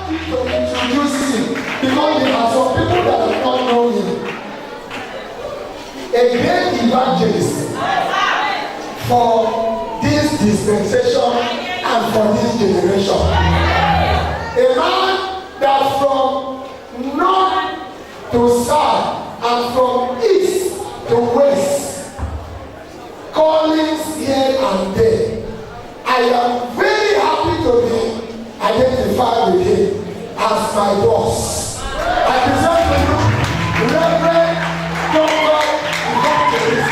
want you to introduce him because there are some people that do not know him. A great evangelist for this dispensation and for this generation. A man that from north to south and from east to west, callings here and there. I am very happy to be identified with him as my boss. I present to you Reverend Dr. Evangelist.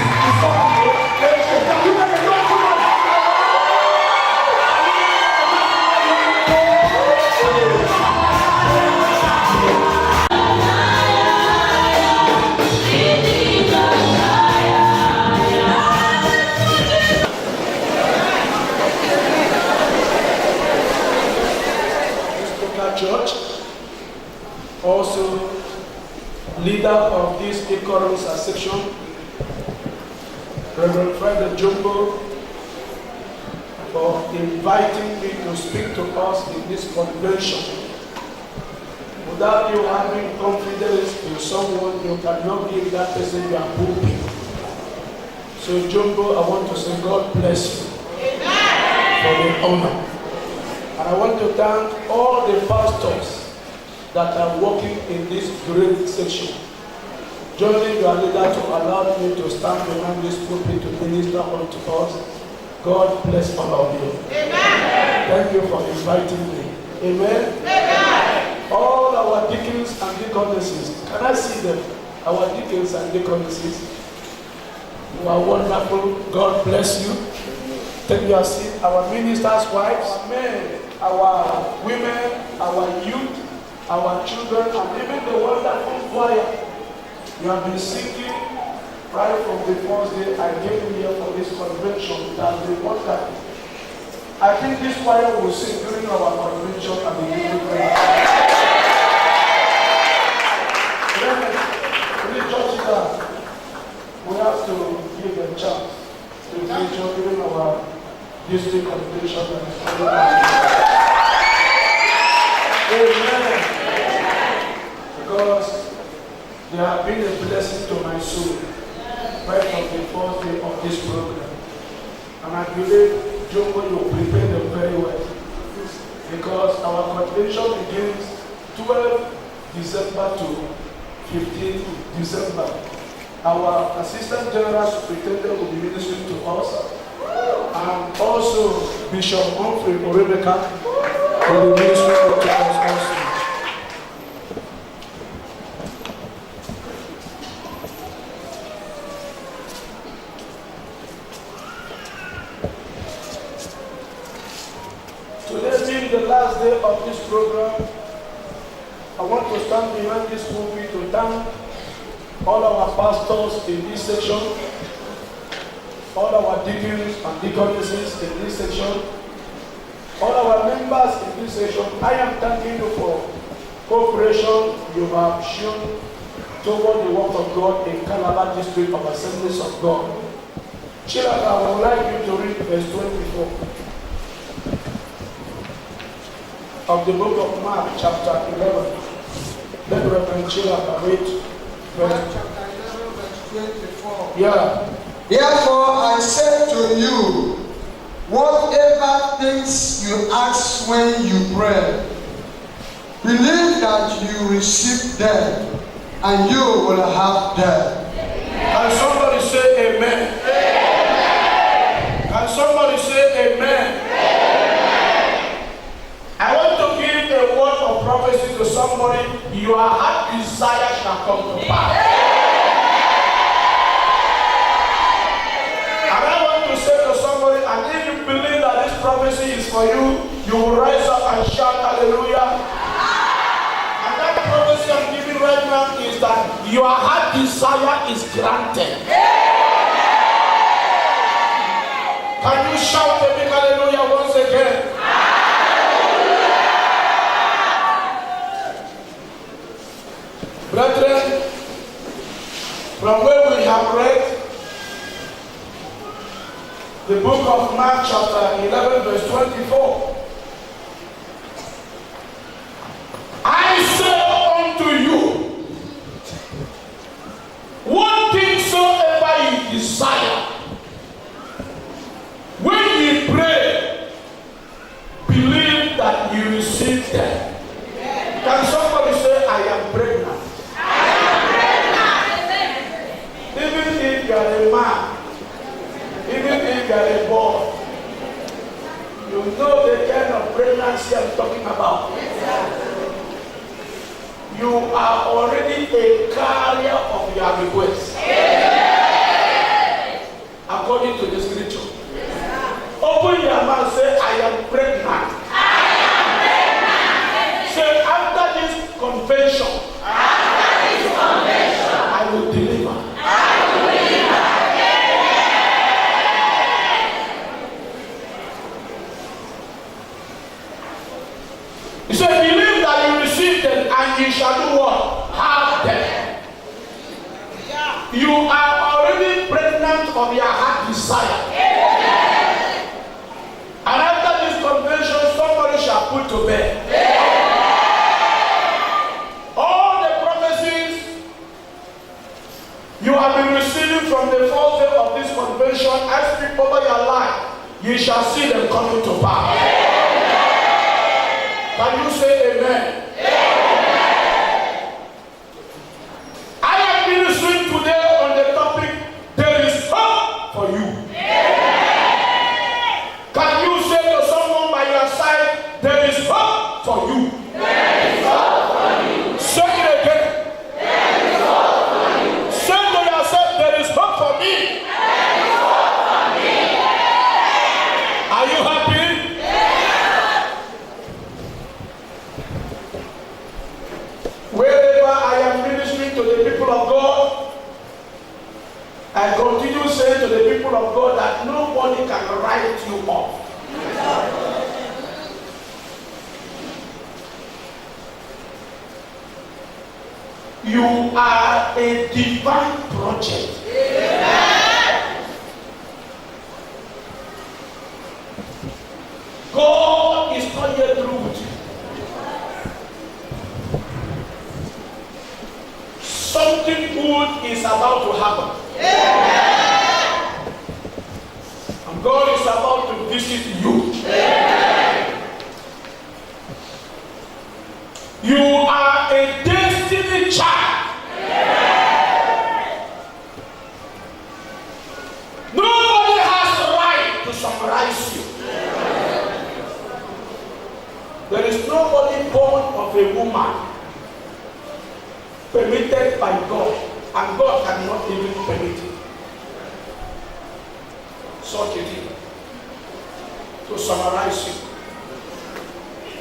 Church, also leader of this Icarus section, Reverend Fred Jumbo, for inviting me to speak to us in this convention. Without you having confidence in someone, you cannot give that person your pulpit. So Jumbo, I want to say God bless you for the honor. And I want to thank all the pastors that are working in this great section, joining your leader to allow me to stand behind this pulpit to minister unto us. God bless all of you. Amen. Thank you for inviting me. Amen. Amen. All our deacons and deaconesses, can I see them? Our deacons and deaconesses, who are wonderful. God bless you. Take your seat. Our ministers' wives, our men, our women, our youth, our children, and even the wonderful choir. You have been singing right from the first day I came here for this convention. It has been wonderful. I think this choir will sing during our convention and the evening prayer. Please judge that. We have to give a chance to feature during our district convention and the Amen. Because they have been a blessing to my soul right from the first day of this program. And I believe Jumbo, you prepared them very well. Because our convention begins 12 December to 15 December. Our Assistant General Superintendent will be ministering to us. And also Bishop Humphrey Rebecca will be ministering to us also. Today being the last day of this program, I want to stand behind this pulpit to thank all our pastors in this section, all our deacons and deaconesses in this section, all our members in this section. I am thanking you for cooperation you have shown toward the work of God in Calabar District of Assemblies of God. Children, I would like you to read verse 24 of the book of Mark, chapter 11. Let Reverend Chilaka read. Mark chapter 11, verse 24. Yeah. Therefore I say to you, whatever things you ask when you pray, believe that you receive them, and you will have them. Can somebody say amen? Amen. Can somebody say amen? Amen. I want to give a word of prophecy to somebody. Your heart desire shall come to pass. And I want to say to somebody, and if you believe that this prophecy is for you, you will rise up and shout hallelujah. And that prophecy I'm giving right now is that your heart desire is granted. Can you shout a big hallelujah once again? Brethren, from where we have read the book of Mark chapter 11 verse 24, about? You are already a carrier of your request. According to the scripture. Open your mouth, say, I am pregnant. Say, after this convention, I will deliver. He said, believe that you received them and you shall do what? Have them. You are already pregnant of your heart desire. And after this convention, somebody shall put to bed. All the prophecies you have been receiving from the first day of this convention, I speak over your life, you shall see them coming to pass. Can you say amen? I am ministering today on the topic, there is hope for you. Can you say to someone by your side, there is hope for you? Say it again. Say to yourself, there is hope for me. Are you happy? Wherever I am ministering to the people of God, I continue saying to the people of God that nobody can write you off. You are a divine project. God is not yet through with you. Something good is about to happen. And God is about to visit you. You are a destiny child. Nobody has the right to summarize you. There is nobody born of a woman permitted by God, and God cannot even permit it. Such a thing to summarize you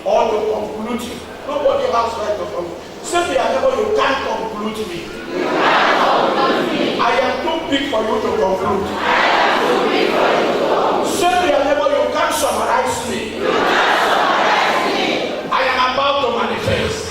or to conclude you. Nobody has right to conclude. Say to your neighbor, you can't conclude me. I am too big for you to conclude. Say to your neighbor, you can't summarize me. I am about to manifest.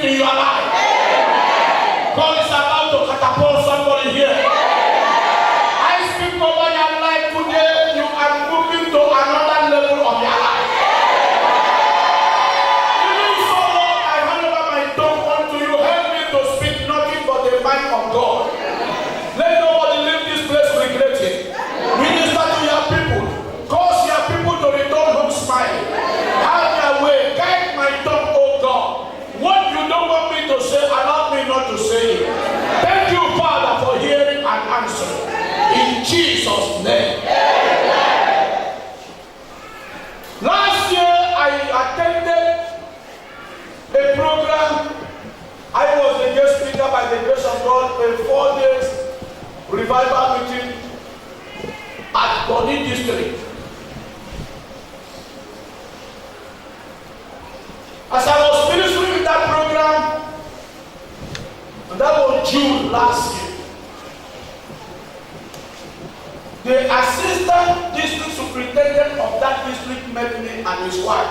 In your life, God is about to catapult somebody here. I speak over your life today. You are moving to another level of your life. Even so, Lord, I hand over my tongue unto you. Help me to speak nothing but the mind of God. Let nobody leave this place regretting. Minister to your people. Cause your people to return home smiling. Have your way. Guide my tongue, oh God. What you don't want me to say, allow me not to say it. Thank you, Father, for hearing and answering. In Jesus' name. Last year, I attended a program. I was the guest speaker by the grace of God, a 4 days revival meeting at Boni District. As I was ministering in that program, and that was June last year, the assistant district superintendent of that district met me and his wife.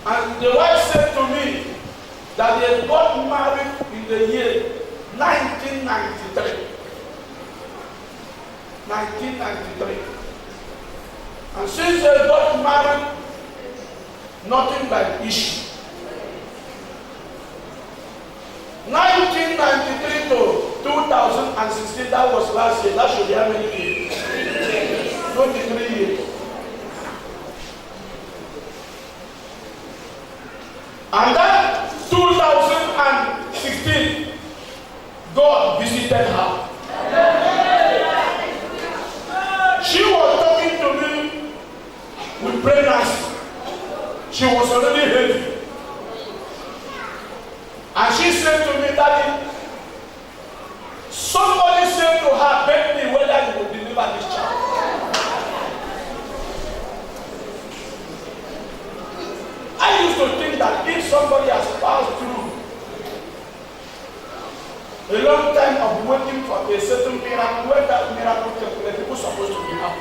And the wife said to me that they got married in the year 1993. 1993. And since they got married, nothing but issue. 1993 to 2000. 2016, that was last year. That should be how many years? 23 years. And then 2016, God visited her. She was talking to me with pregnancy. She was already heavy. And she said to me, Daddy, somebody said to her, beg me whether you will deliver this child. I used to think that if somebody has passed through a long time of waiting for a certain miracle, when that miracle takes place, people are supposed to be happy.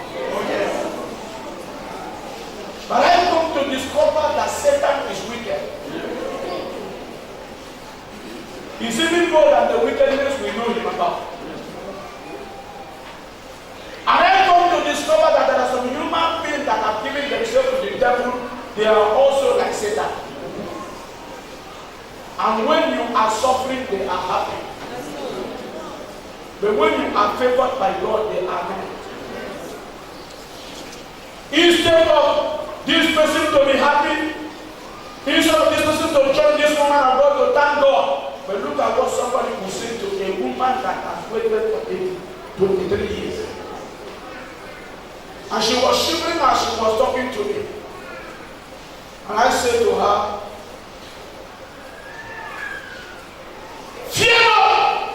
But I come to discover that Satan is wicked. He's even more than the wickedness we know him about. And I come to discover that there are some human beings that have given themselves to the devil. They are also like Satan. And when you are suffering, they are happy. But when you are favored by God, they are not. Instead of this person to be happy, instead of this person to join this woman of God to thank God, but look at what somebody will say to a woman that has waited for 23 years. And she was shivering as she was talking to me. And I said to her, fear not!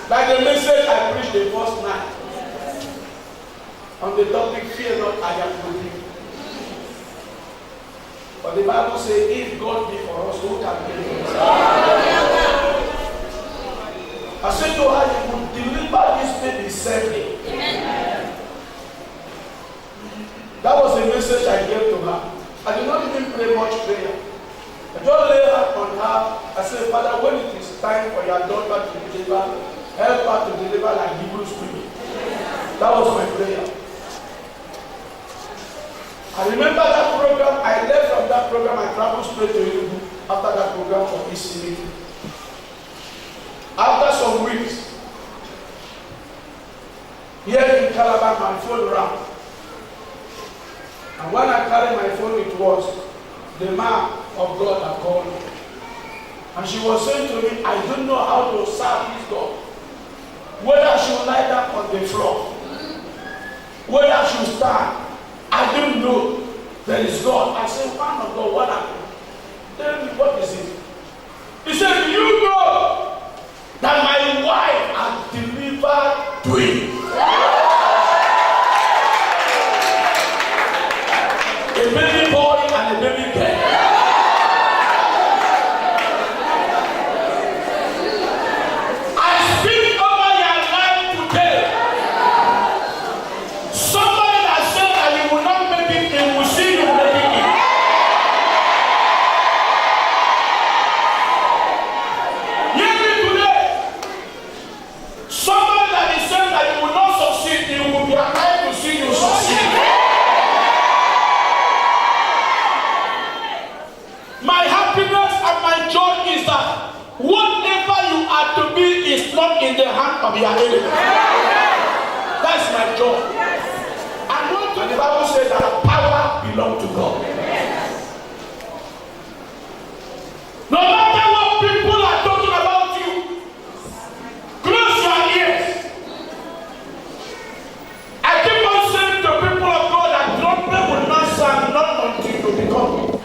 Like the message I preached the first night. On the topic, fear not, I am with you. But the Bible says, if God be for us, who can be against us? I said to her, you will deliver this baby safely. That was the message I gave to her. I did not even pray much prayer. I just lay her on her. I said, Father, when it is time for your daughter to deliver, help her to deliver like Hebrews to me. That was my prayer. I remember that program. I left from that program. I traveled straight to Enugu after that program for ECD. After some weeks, here in Calabar, my phone rang. And when I carried my phone, it was the man of God that called me. And she was saying to me, I don't know how to serve this God. Whether I should lie down on the floor, whether I should stand, I don't know. There is God. I said, man of God, what happened? Tell me, what is it? He said, do you know that my wife has delivered twins? A baby boy and a baby girl. I speak over your life today. Somebody that said that you will not make it, they will see you making it. Hear me today. Somebody that is saying that you will not succeed, you will be alive to see you succeed. My happiness and my joy is that whatever you are to be is not in the hand of your enemy. That's my joy. And what the Bible says that power belongs to God. No matter what people are talking about you, close your ears. I keep on saying to people of God that trumpet will not sound not until you become.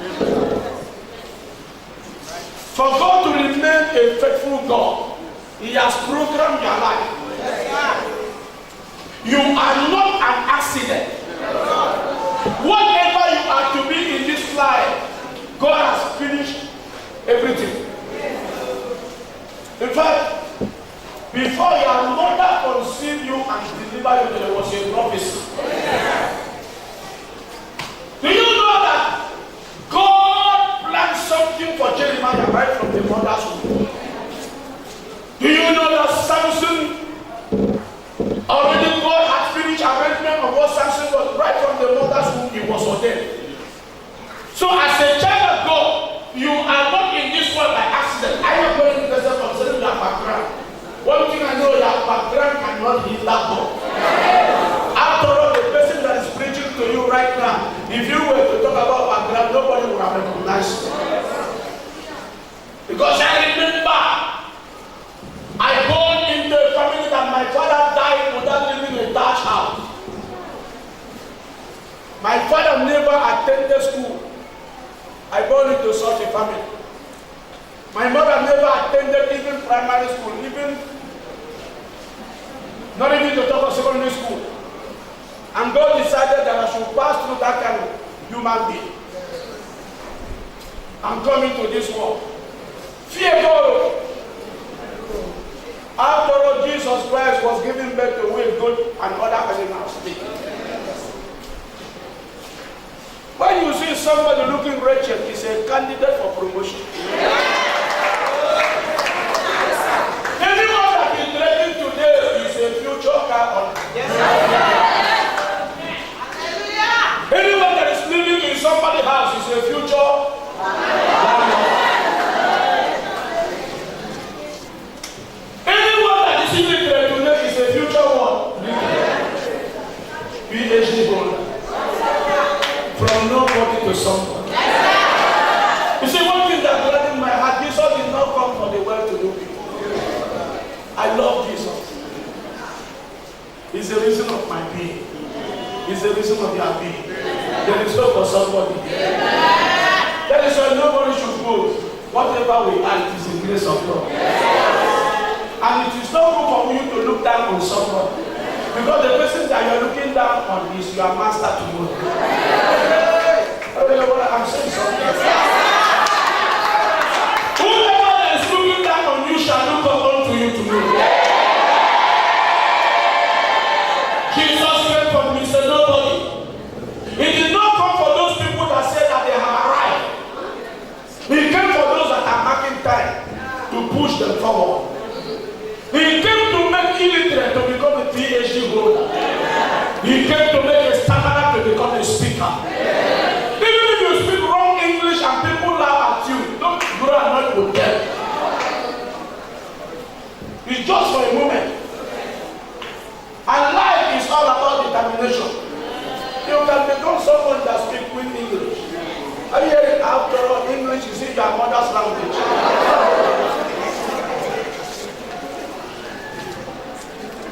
For God to remain a faithful God, He has programmed your life. You are not an accident. Whatever you are to be in this life, God has finished everything. In fact, before your mother conceived you and delivered you, there was a prophecy. Do you know that God planned something for Jeremiah right from the mother's womb? Do you know that Samson, already God had finished arrangement of what Samson was right from the mother's womb, he was ordained. So as a child of God, you are not in this world by accident. I am going to the desert concerning that background. One thing I know, that not hit that ball. After all, the person that is preaching to you right now, if you were to talk about background, nobody would have recognized you. Because I remember, I born into a family that my father died without living in a thatched house. My father never attended school. I born into such a family. My mother never attended even primary school, not even to talk of secondary school. And God decided that I should pass through that kind of human being. I'm coming to this world. Fear God. After all, Jesus Christ was giving birth to wild goat and other animals. When you see somebody looking wretched, he's a candidate for promotion. Anyone that is ready today is a future car owner. Anyone that is living in somebody's house is a future landlord. Anyone that is illiterate today is a future what? PhD holder. From nobody to someone. You see, one thing that gladdened my heart, Jesus did not come for the well-to-do people. I love Jesus. He's the reason of my being. He's the reason of your being. There is hope for somebody. That is why nobody should go. Whatever we are, it is the grace of God. And it is not good for you to look down on someone. Because the person that you are looking down on is your master tomorrow. I'm saying something. Whoever is looking down on you shall look up unto you tomorrow. Jesus came for Mr. Nobody. He did not come for those people that said that they have arrived. He came for those that are marking time to push them forward. He came to make illiterate to become a PhD holder. He came to make a stammerer to become a speaker. Even if you speak wrong English and people laugh at you, don't grow annoyed with them. It's just for a moment. And life is all about determination. You can become someone that speaks with English. Are you hearing? After all, English is in your mother's language.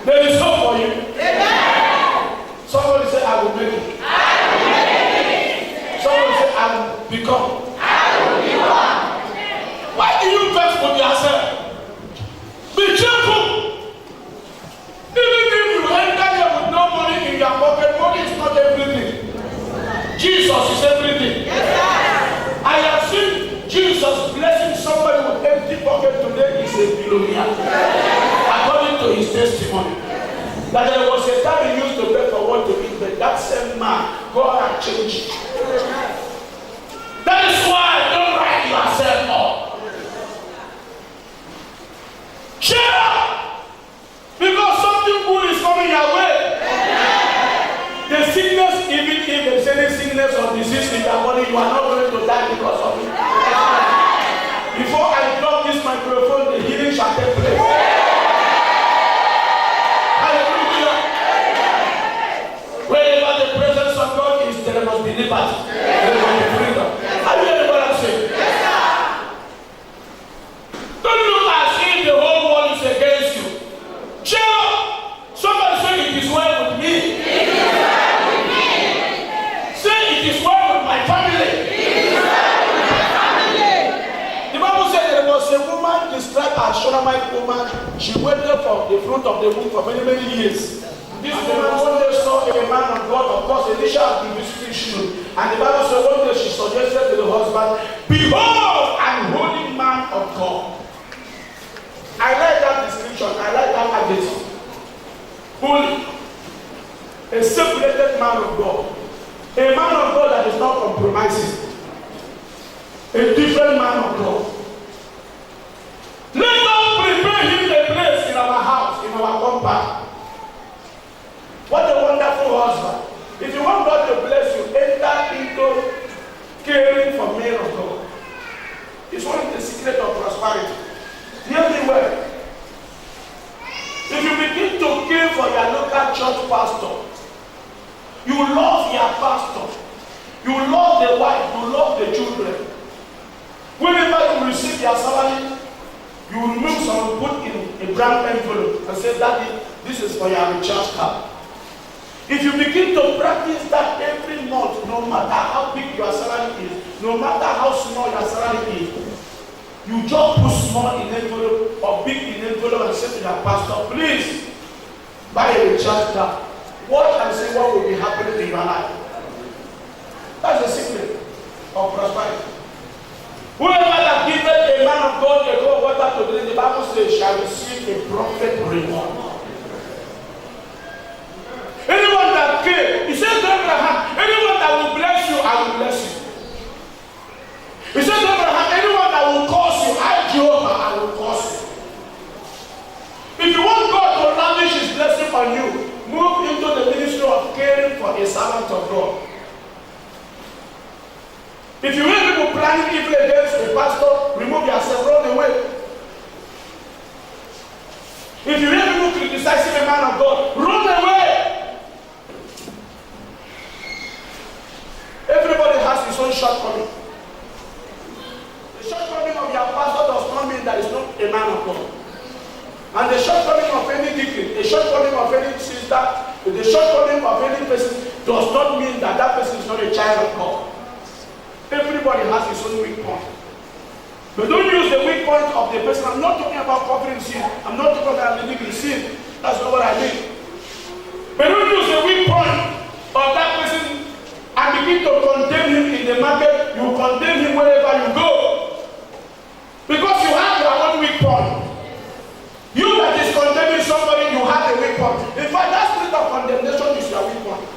There is hope for you. Amen. Somebody say, I will make it. I will make it. Somebody say, I will become. I will become. Why do you vex with yourself? Be cheerful. Even if you enter here with no money in your pocket, money is not everything. Jesus is everything. Yes, I have seen Jesus blessing somebody with empty pocket today is a billionaire. According to his testimony, that there was a time he used to beg for what to eat, but that same man, God had changed. That is why don't write yourself up. Cheer up! Because something good is coming your way. The sickness, even if there's any sickness or disease in your body, you are not going to die because of it. Before I drop this microphone, the healing shall take place. Wherever the presence of God is, there must be liberty. There must be freedom. Are you hearing what I'm saying? Yes, don't look as if the whole world is against you. Cheer up. Somebody say it is well with me. It is well with me. Say it is well with my family. It is well with my family. The Bible said there was a woman described as Shunammite woman. She waited for the fruit of the womb for many, many years. This woman one day saw a man of God, of course, Elisha had been visiting Shiloh. And the Bible said one day she suggested to the husband, behold, an holy man of God. I like that description, I like that adjective. Holy. A separated man of God. A man of God that is not compromising. A different man of God. Let us prepare him a place in our house, in our compound. What a wonderful husband. If you want God to bless you, enter into caring for men of God. It's one of the secrets of prosperity. Hear me well. If you begin to care church pastor. You love your pastor. You love the wife. You love the children. Whenever you receive your salary, you remove some, put in a brown envelope and say, Daddy, this is for your recharge card. If you begin to practice that every month, no matter how big your salary is, no matter how small your salary is, you just put small in envelope or big in envelope and say to your pastor, please buy a recharge card. Watch and see what will be happening in your life. That's the secret of prosperity. Whoever that giveth a man of God a cup of water to drink, the Bible says, shall receive a prophet reward. Anyone that came, he said to Abraham, anyone that will bless you, I will bless you. He said to Abraham, anyone that will curse you, I, Jehovah, I will curse you. If you want God to lavish his blessing on you, move into the ministry of caring for a servant of God. If you hear people planning evil against a pastor, remove yourself, run away. If you hear people criticizing a man of God, run away. Everybody has his own shortcoming. The shortcoming of your pastor does not mean that he's not a man of God. And the shortcoming of any deacon, the shortcoming of any sister, the shortcoming of any person does not mean that that person is not a child of God. Everybody has his own weak point. But don't use the weak point of the person. I'm not talking about covering sin. I'm not talking about living in sin. That's not what I mean. But don't use the weak point of that person and begin to condemn him in the market. You condemn him wherever you go. Because you have your own weak point. You that is condemning somebody, you have a weak point. In fact, that spirit of condemnation is your weak point.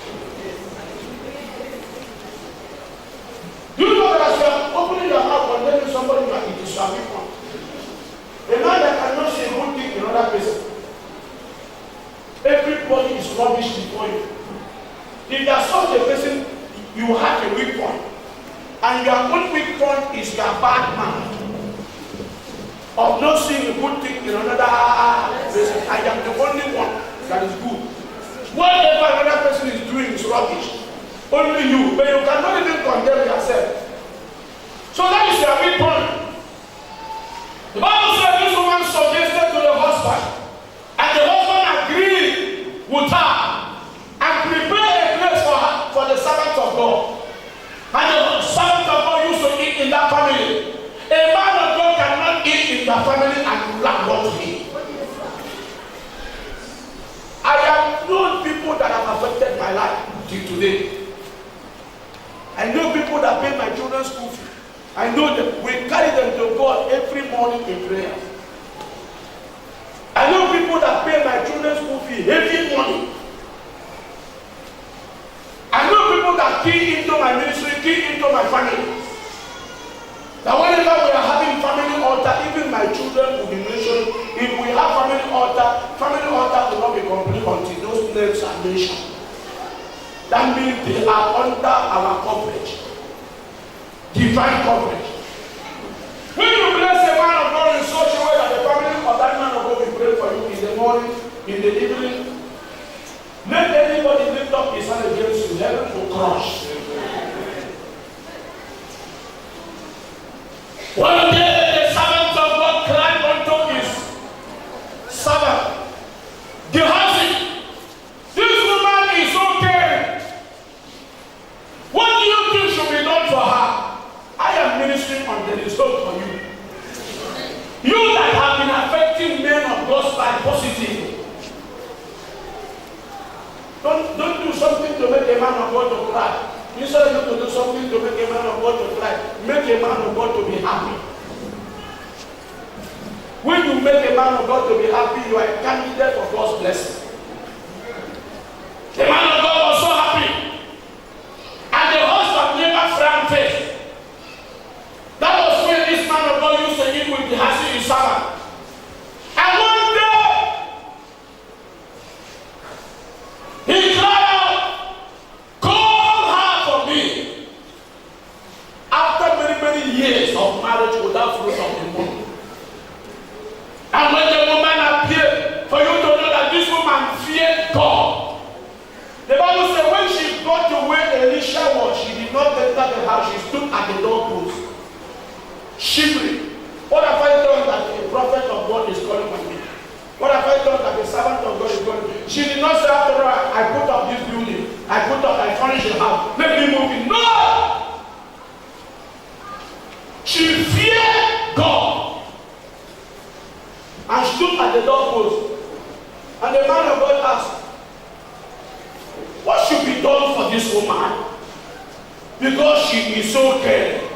Do you know that as you are opening your mouth condemning somebody, it is your weak point? A man that cannot say one thing in another person. Everybody is rubbish before you. If there is such a person, you have a weak point. And your own weak point is your bad man. Of not seeing a good thing in another person. I am the only one that is good. Whatever another person is doing is rubbish. Only you. But you cannot even condemn yourself. So that is your weak point. The Bible says this woman suggested to the husband. And the husband agreed with her. And prepared a place for her, for the servant of God. And the servant of God used to eat in that family. A man of God cannot eat in the family and lack what to eat. I have known people that have affected my life till today. I know people that pay my children's school fees. I know that we carry them to God every morning in prayer. I know people that pay my children's school fees every morning. I know people that key into my ministry, key into my family. That whenever we are having family altar, even my children will be mentioned. If we have family altar will not be complete until those names are mentioned. That means they are under our coverage. Divine coverage. When you bless a man of God in such a way that the family of that man of God will pray for you in the morning, in the evening, let anybody lift up his hand against you, heaven will crush. One day the servant of God cried unto his servant, Gehazi, this woman is okay. What do you think should be done for her? I am ministering on the result for you. You that have been affecting men of God's life positively. Don't do something to make a man of God to cry. Instead of you to do something to make a man of God to cry, make a man of God to be happy. When you make a man of God to be happy, you are a candidate for God's blessing. The man of God was so happy. And the husband never frowned face. That was when this man of God used to eat with the Gehazi his servant. And one day, he cried out, call her for me. After many years of marriage without fruit of the womb. And when the woman appeared, for you to know that this woman feared God. Bible says when she got to where Elisha was, she did not enter the house. She stood at the doorpost, shivering. What have I done that the prophet of God is calling on me? What have I done that the servant of God is calling me? She did not say after all, I put up this building. I furnished the house. Let me move in. No! She feared God and stood at the doorpost. And the man of God asked, what should be done for this woman? Because she is so caring.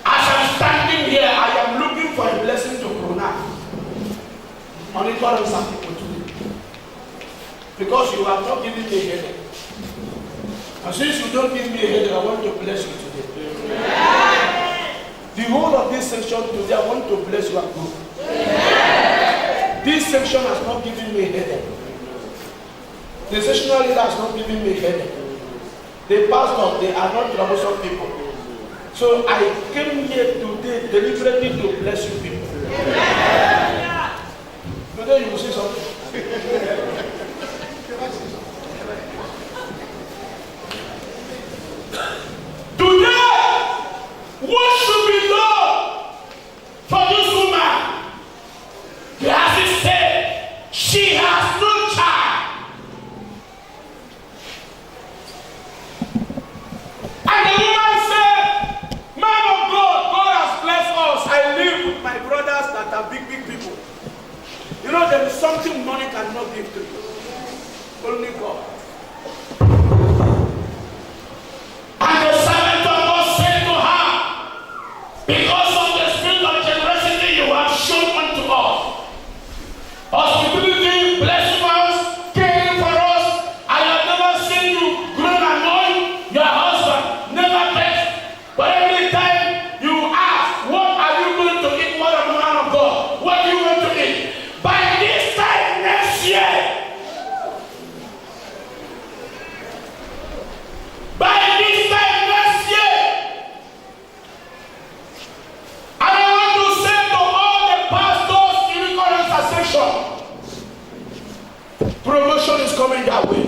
As I'm standing here, I am looking for a blessing to pronounce. Only God is something to do. Because you have not given me a headache. And since you don't give me a headache, I want to bless you today. Yeah. The whole of this section today, I want to bless you and grow. Yeah. This section has not given me a headache. The sessional leader has not given me a headache. The pastor, they are not troublesome people. So I came here today deliberately to bless you people. Yeah. Today you will see something. Today, what should be done for this woman? Gehazi said, she has no child. And the woman said, man of God, God has blessed us. I live with my brothers that are big people. You know, there is something money cannot give to you. Only God. And the servant of God said to her, because of the spirit of generosity you have shown unto us, hospitality, blessing us, caring for us, I have never seen you grown annoyed your husband, never text. But every time you ask, what are you going to eat, what of the man of God? What do you want to eat? By this time next year, by this time next year, I want to say to all the pastors in the current section, promotion is coming that way.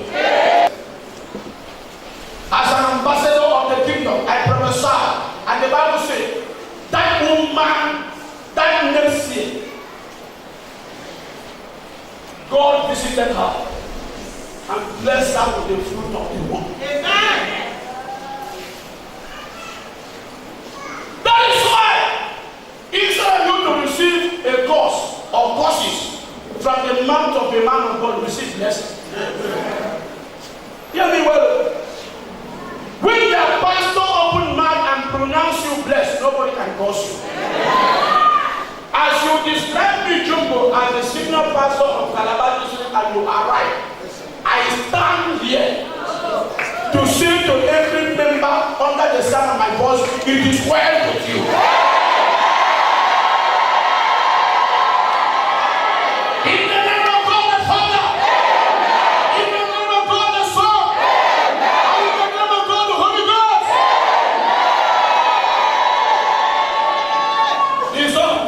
As an ambassador of the kingdom, I prophesy, and the Bible says, that woman, that next year, God visited her and blessed her with the fruit of the womb. Amen. That is why, instead of you to receive a course or courses from the mouth of a man of God, receive blessing. Hear me well. When the pastor open mouth and pronounce you blessed, nobody can curse you. As you describe me, Jumbo, as the senior pastor of Calabar District, and you are right, I stand here to say to every member under the sound of my voice, it is well with you. In the name of God the Father, in the name of God the Son, and in the name of God the Holy Ghost. It's done.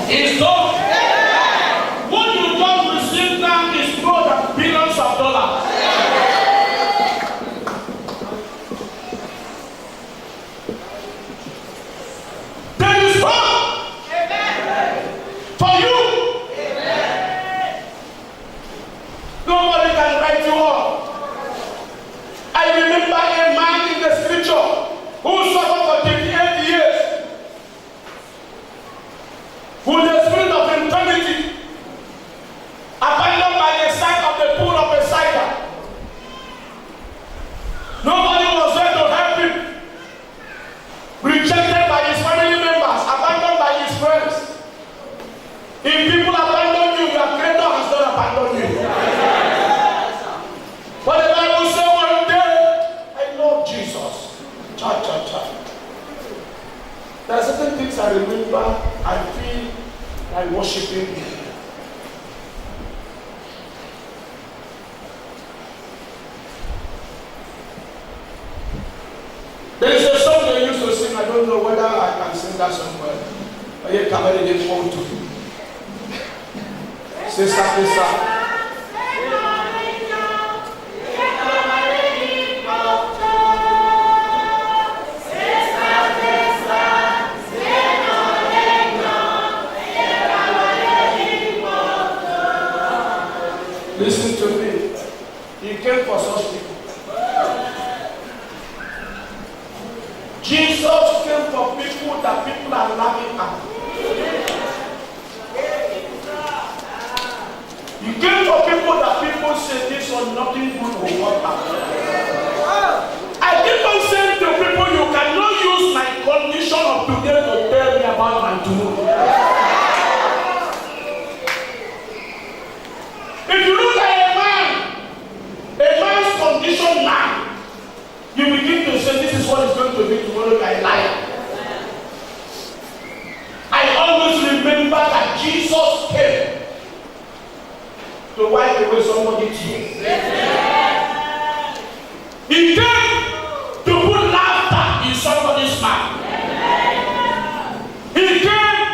It's done. What you just received now is more than billions of dollars. There is hope for you. Nobody can write you off. I remember a man in the scripture who suffered for 38 years with the spirit of infirmity, abandoned by the side of the pool of Bethesda. Nobody was there to help him. Rejected by his family members, abandoned by his friends. If people abandon you, your creator has not abandoned you. But the Bible says one day, I love Jesus. Cha cha cha. There are certain things I remember, I feel like worshiping Him. There is a song they used to sing, I don't know whether I can sing that song well. But yet, come and they want to. Sister, sister. He came for such people. Jesus came for people that people are laughing at. He came for people that people say this or nothing good will work out. I keep on saying to people, you cannot use my condition of today to tell me about my tomorrow. If you look at a man's condition now, you begin to say this is what is going to be tomorrow, you are a liar. I always remember that Jesus came to wipe away somebody's tears. He came to put laughter in somebody's mouth. He came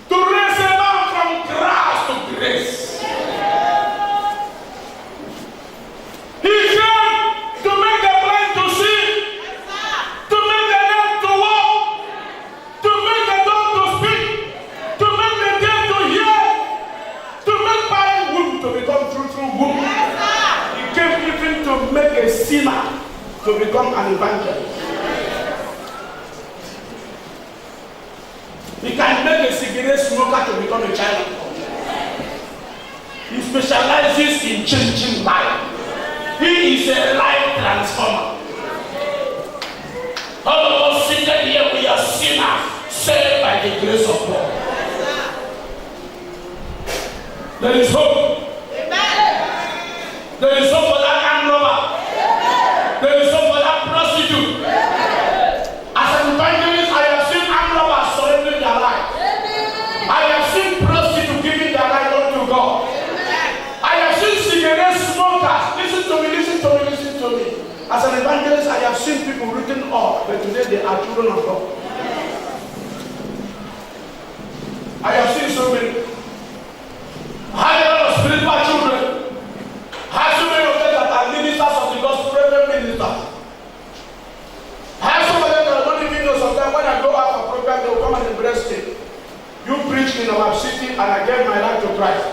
to raise a man from grass to grace. He came to make the blind to see, to make the lame to walk, to make the dumb to speak, to make the deaf to hear, to make barren womb to become fruitful womb. He came even to make a sinner to become an evangelist. He can make a cigarette smoker to become a child of God. He specializes in changing life. He is a life transformer. All of us seated here, we are sinners saved by the grace of God. There is hope. There is hope for that armed robber. There is hope for that prostitute. As an evangelist, I have seen armed robbers surrendering their life. I have seen prostitutes giving their life unto God. I have seen cigarette smokers. Listen to me, listen to me, listen to me. As an evangelist, I have seen people written off, but today they are children of God. I have seen so many. Higher spiritual children. I have so many of them that are ministers of the gospel, reverend ministers. I have some of them that don't even know sometimes when I go out for program, they will come and embrace me. You preach in our city and I gave my life to Christ.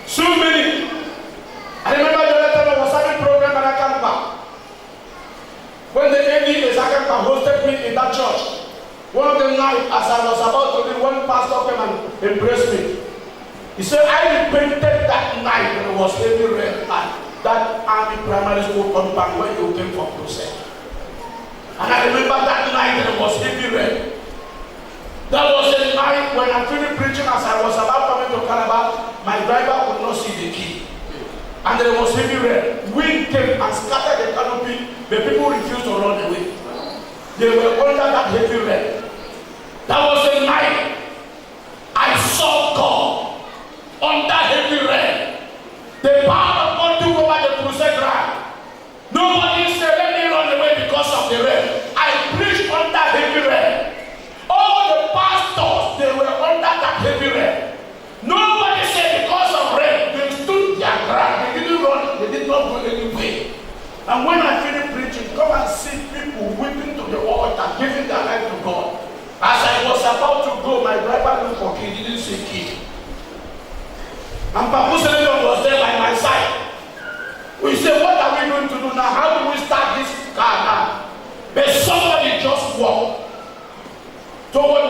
So many. I remember the other time I was having a program at Akampa. When the AD is Akampa hosted me in that church. One of the night as I was about to leave, one pastor came and embraced me. He said, I repented that night when it was heavy rain at that army primary school compound when you came for crusade. And I remember that night when it was heavy rain. That was a night when I finished preaching as I was about coming to Calabar, my driver could not see the key. And there was heavy rain. Wind came and scattered the canopy, but people refused to run away. They were under that heavy rain. That was a night I saw God. On that heavy rain, the power of God took over the crusade ground. Nobody said, let me run away because of the rain. I preached on that heavy rain. All the pastors, they were under that heavy rain. Nobody said because of rain, they stood their ground. They didn't run, they did not go anywhere. And when I finished preaching, come and see people weeping to the altar, giving their life to God. As I was about to go, my driver looked for key, he didn't say key. And Papu Senator was there by my side. We said, what are we going to do now? How do we start this car now? But somebody just walked toward